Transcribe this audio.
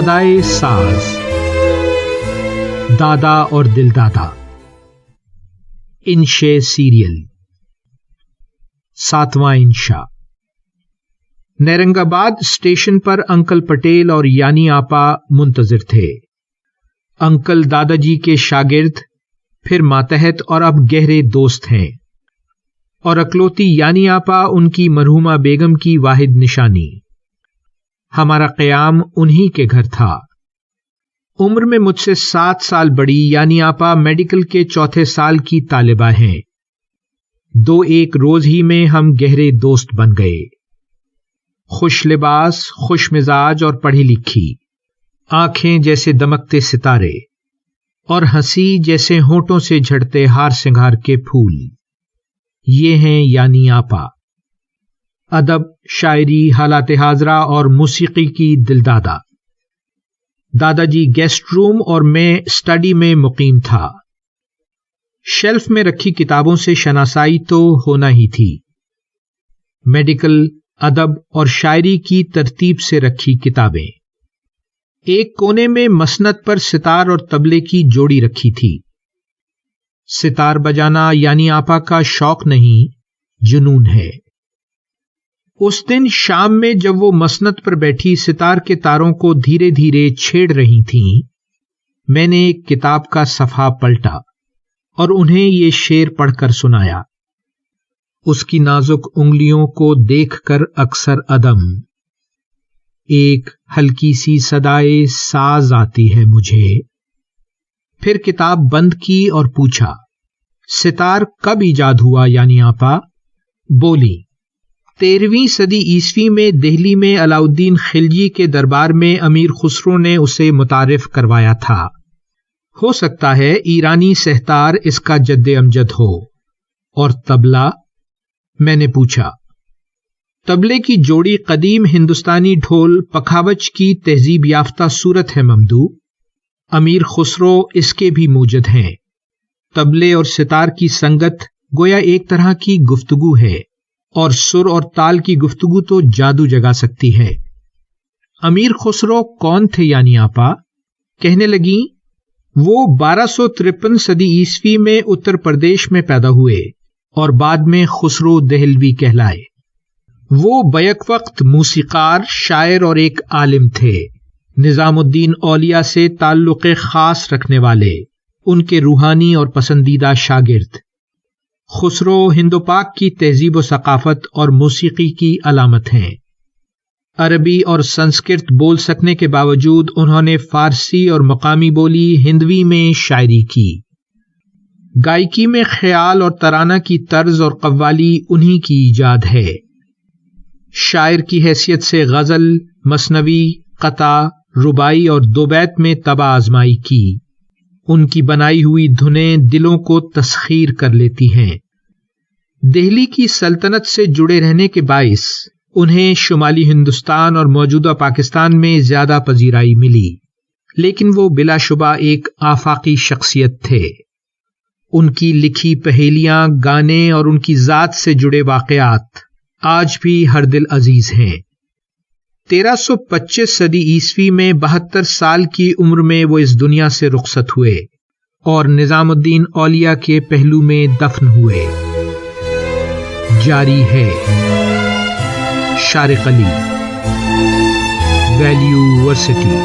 صدائے ساز، دادا اور دل دادا، انشے سیریل، 7واں انشا۔ نیرنگ آباد اسٹیشن پر انکل پٹیل اور یانی آپا منتظر تھے۔ انکل دادا جی کے شاگرد، پھر ماتحت اور اب گہرے دوست ہیں، اور اکلوتی یانی آپا ان کی مرحومہ بیگم کی واحد نشانی۔ ہمارا قیام انہی کے گھر تھا۔ عمر میں مجھ سے 7 سال بڑی یانی آپا میڈیکل کے 4تھے سال کی طالبہ ہیں۔ 2-1 روز ہی میں ہم گہرے دوست بن گئے۔ خوش لباس، خوش مزاج اور پڑھی لکھی، آنکھیں جیسے دمکتے ستارے، اور ہنسی جیسے ہونٹوں سے جھڑتے ہار سنگھار کے پھول۔ یہ ہیں یانی آپا۔ ادب، شاعری، حالات حاضرہ اور موسیقی کی دل دادا۔ دادا جی گیسٹ روم اور میں اسٹڈی میں مقیم تھا۔ شیلف میں رکھی کتابوں سے شناسائی تو ہونا ہی تھی۔ میڈیکل، ادب اور شاعری کی ترتیب سے رکھی کتابیں۔ ایک کونے میں مسند پر ستار اور طبلے کی جوڑی رکھی تھی۔ ستار بجانا یانی آپا کا شوق نہیں، جنون ہے۔ اس دن شام میں جب وہ مسند پر بیٹھی ستار کے تاروں کو دھیرے دھیرے چھیڑ رہی تھیں، میں نے ایک کتاب کا صفحہ پلٹا اور انہیں یہ شعر پڑھ کر سنایا۔ اس کی نازک انگلیوں کو دیکھ کر اکثر عدم، ایک ہلکی سی صدائے ساز آتی ہے مجھے۔ پھر کتاب بند کی اور پوچھا، ستار کب ایجاد ہوا یانی آپا؟ بولی، 13ویں صدی عیسوی میں دہلی میں علاؤالدین خلجی کے دربار میں امیر خسرو نے اسے متعارف کروایا تھا۔ ہو سکتا ہے ایرانی سہتار اس کا جد امجد ہو۔ اور طبلہ؟ میں نے پوچھا۔ طبلے کی جوڑی قدیم ہندوستانی ڈھول پکھاوج کی تہذیب یافتہ صورت ہے ممدو۔ امیر خسرو اس کے بھی موجد ہیں۔ طبلے اور ستار کی سنگت گویا ایک طرح کی گفتگو ہے، اور سر اور تال کی گفتگو تو جادو جگا سکتی ہے۔ امیر خسرو کون تھے یانی آپا؟ کہنے لگیں، وہ 1253 صدی عیسوی میں اتر پردیش میں پیدا ہوئے اور بعد میں خسرو دہلوی کہلائے۔ وہ بیک وقت موسیقار، شاعر اور ایک عالم تھے، نظام الدین اولیاء سے تعلق خاص رکھنے والے، ان کے روحانی اور پسندیدہ شاگرد۔ خسرو ہند و پاک کی تہذیب و ثقافت اور موسیقی کی علامت ہیں۔ عربی اور سنسکرت بول سکنے کے باوجود انہوں نے فارسی اور مقامی بولی ہندوی میں شاعری کی۔ گائکی میں خیال اور ترانہ کی طرز اور قوالی انہی کی ایجاد ہے۔ شاعر کی حیثیت سے غزل، مثنوی، قطع، رباعی اور 2 بیت میں طبع آزمائی کی۔ ان کی بنائی ہوئی دھنیں دلوں کو تسخیر کر لیتی ہیں۔ دہلی کی سلطنت سے جڑے رہنے کے باعث انہیں شمالی ہندوستان اور موجودہ پاکستان میں زیادہ پذیرائی ملی، لیکن وہ بلا شبہ ایک آفاقی شخصیت تھے۔ ان کی لکھی پہیلیاں، گانے اور ان کی ذات سے جڑے واقعات آج بھی ہر دل عزیز ہیں۔ 1325 صدی عیسوی میں 72 سال کی عمر میں وہ اس دنیا سے رخصت ہوئے اور نظام الدین اولیاء کے پہلو میں دفن ہوئے۔ جاری ہے شارق علی، ویلیو ورسٹی۔